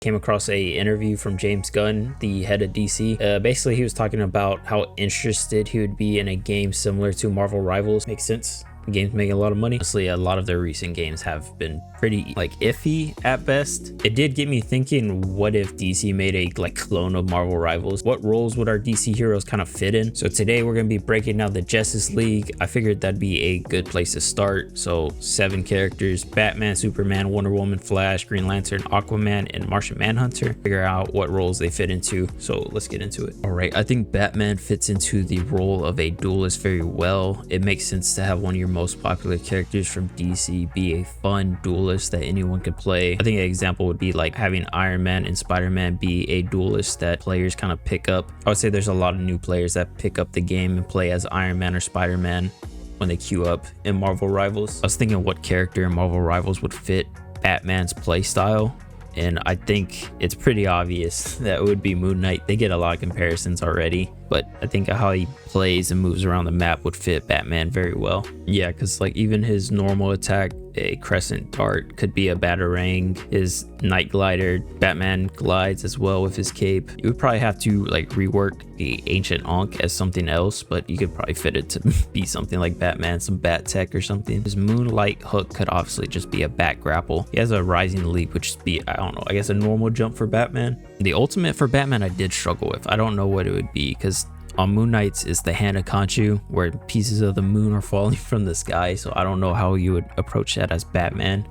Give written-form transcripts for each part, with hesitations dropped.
Came across a interview from James Gunn, the head of DC. Basically, he was talking about how interested he would be in a game similar to Marvel Rivals. Makes sense. The game's making a lot of money. Honestly, a lot of their recent games have been pretty iffy at best. It did get me thinking, what if DC made a clone of Marvel Rivals? What roles would our DC heroes kind of fit in? So today we're gonna be breaking down the Justice League. I figured that'd be a good place to start. So 7 characters: Batman, Superman, Wonder Woman, Flash, Green Lantern, Aquaman, and Martian Manhunter. Figure out what roles they fit into. So let's get into it. All right, I think Batman fits into the role of a duelist very well. It makes sense to have one of your most popular characters from DC be a fun duelist that anyone could play. I think an example would be like having Iron Man and Spider-Man be a duelist that players kind of pick up. I would say there's a lot of new players that pick up the game and play as Iron Man or Spider-Man when they queue up in Marvel Rivals. I was thinking what character in Marvel Rivals would fit Batman's playstyle, and I think it's pretty obvious that it would be Moon Knight. They get a lot of comparisons already, but I think how he plays and moves around the map would fit Batman very well. Yeah, because even his normal attack, a crescent dart, could be a batarang. His night glider, Batman glides as well with his cape. You would probably have to rework the ancient Ankh as something else, but you could probably fit it to be something like Batman, some bat tech or something. His moonlight hook could obviously just be a bat grapple. He has a rising leap, which would be, I don't know, I guess a normal jump for Batman. The ultimate for Batman I did struggle with. I don't know what it would be, because on Moon Knight's is the Hand of Khonshu, where pieces of the moon are falling from the sky, so I don't know how you would approach that as Batman.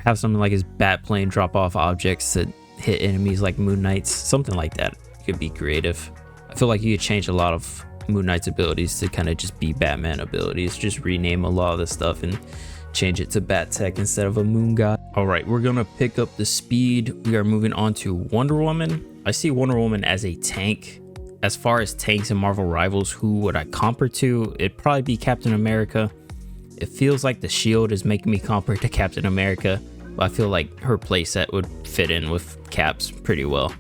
Have something like his bat plane drop off objects to hit enemies like Moon Knight's, something like that. It could be creative. I feel like you could change a lot of Moon Knight's abilities to kind of just be Batman abilities. Just rename a lot of the stuff and change it to Bat Tech instead of a Moon God. All right, we're gonna pick up the speed. We are moving on to Wonder Woman. I see Wonder Woman as a tank. As far as tanks in Marvel Rivals, who would I comp her to? It'd probably be Captain America. It feels like the Shield is making me comp her to Captain America, but I feel like her playset would fit in with Cap's pretty well.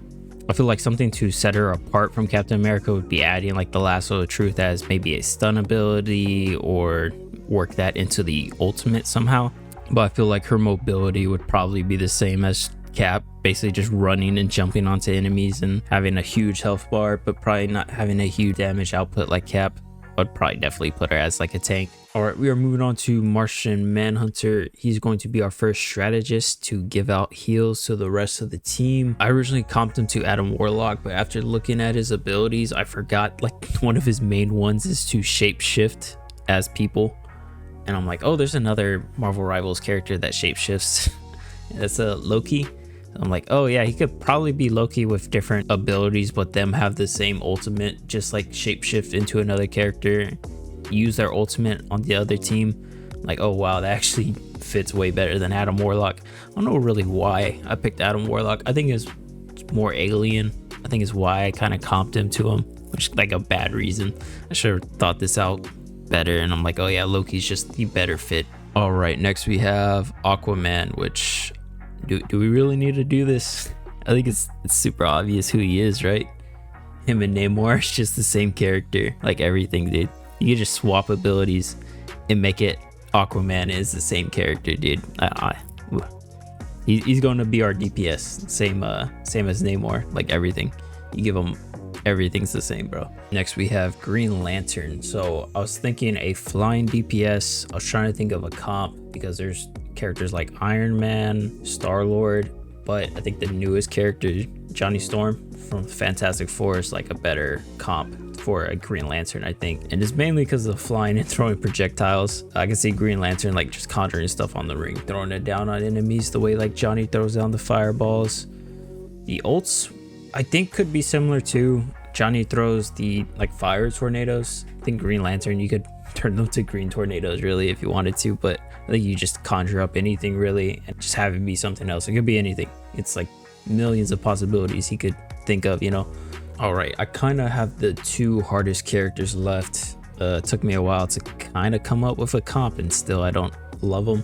I feel like something to set her apart from Captain America would be adding the Lasso of Truth as maybe a stun ability, or work that into the ultimate somehow. But I feel like her mobility would probably be the same as Cap, basically just running and jumping onto enemies and having a huge health bar, but probably not having a huge damage output like Cap. I'd probably definitely put her as a tank. All right, we are moving on to Martian Manhunter. He's going to be our first strategist to give out heals to the rest of the team. I originally comped him to Adam Warlock, but after looking at his abilities, I forgot one of his main ones is to shapeshift as people. And I'm like, oh, there's another Marvel Rivals character that shapeshifts. That's a Loki. I'm like, oh yeah, he could probably be Loki with different abilities, but them have the same ultimate, just shapeshift into another character, use their ultimate on the other team. Like, oh wow, that actually fits way better than Adam Warlock. I don't know really why I picked Adam Warlock. I think it's more alien. I think it's why I kind of comped him to him, which is a bad reason. I should have thought this out better, and I'm like, oh yeah, Loki's just the better fit. All right, next we have Aquaman, which do we really need to do this? I think it's super obvious who he is, right? Him and Namor is just the same character, everything, dude. You can just swap abilities and make it Aquaman is the same character, dude. He's going to be our DPS, same as Namor, everything. You give him everything's the same, bro. Next we have Green Lantern. So I was thinking a flying DPS. I was trying to think of a comp because there's characters like Iron Man, Star-Lord, but I think the newest character, Johnny Storm from Fantastic Four, is a better comp for a Green Lantern, I think. And it's mainly because of flying and throwing projectiles. I can see Green Lantern just conjuring stuff on the ring, throwing it down on enemies the way Johnny throws down the fireballs. The ults, I think, could be similar to Johnny throws the fire tornadoes. I think Green Lantern, you could turn them to green tornadoes really if you wanted to, but I think you just conjure up anything really and just have it be something else. It could be anything. It's millions of possibilities he could think of, All right, I kind of have the 2 hardest characters left. It took me a while to kind of come up with a comp, and still I don't love them.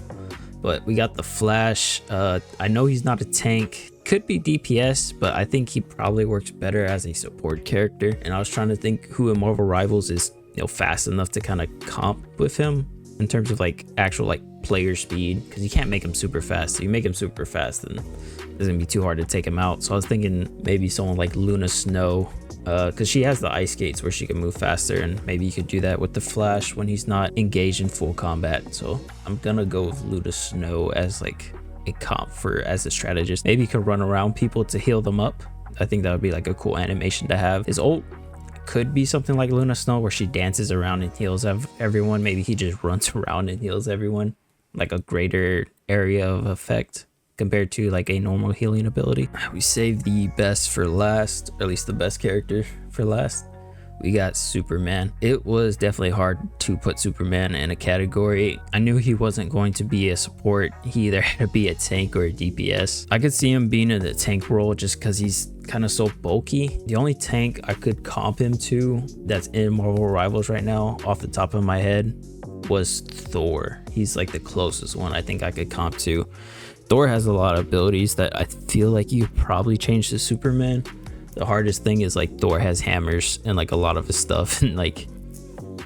But we got the Flash. I know he's not a tank. Could be DPS, but I think he probably works better as a support character. And I was trying to think who in Marvel Rivals is fast enough to kind of comp with him. in terms of like actual like player speed, because you can't make him super fast. If you make him super fast, then it's gonna be too hard to take him out. So I was thinking maybe someone like Luna Snow, because she has the ice skates where she can move faster, and maybe you could do that with the Flash when he's not engaged in full combat. So I'm gonna go with Luna Snow as like a comp for as a strategist. Maybe you could run around people to heal them up. I think that would be like a cool animation to have. His ult could be something like Luna Snow where she dances around and heals everyone. Maybe he just runs around and heals everyone, like a greater area of effect compared to like a normal healing ability. We saved the best for last, or at least the best character for last. We got Superman. It was definitely hard to put Superman in a category. I knew he wasn't going to be a support. He either had to be a tank or a DPS. I could see him being in the tank role just because he's kind of so bulky. The only tank I could comp him to that's in Marvel Rivals right now off the top of my head was Thor. He's like the closest one I think I could comp to. Thor has a lot of abilities that I feel like you probably change to Superman. The hardest thing is like Thor has hammers and like a lot of his stuff, and like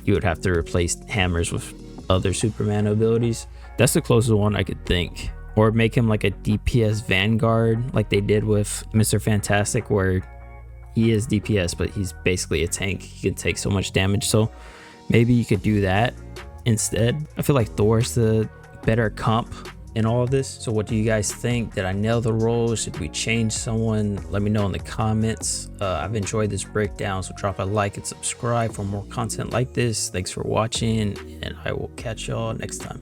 you would have to replace hammers with other Superman abilities. That's the closest one I could think. Or make him like a DPS Vanguard like they did with Mr. Fantastic, where he is DPS but he's basically a tank. He can take so much damage. So maybe you could do that instead. I feel like Thor's the better comp in all of this. So what do you guys think? Did I nail the role? Should we change someone? Let me know in the comments. I've enjoyed this breakdown, so drop a like and subscribe for more content like this. Thanks for watching, and I will catch y'all next time.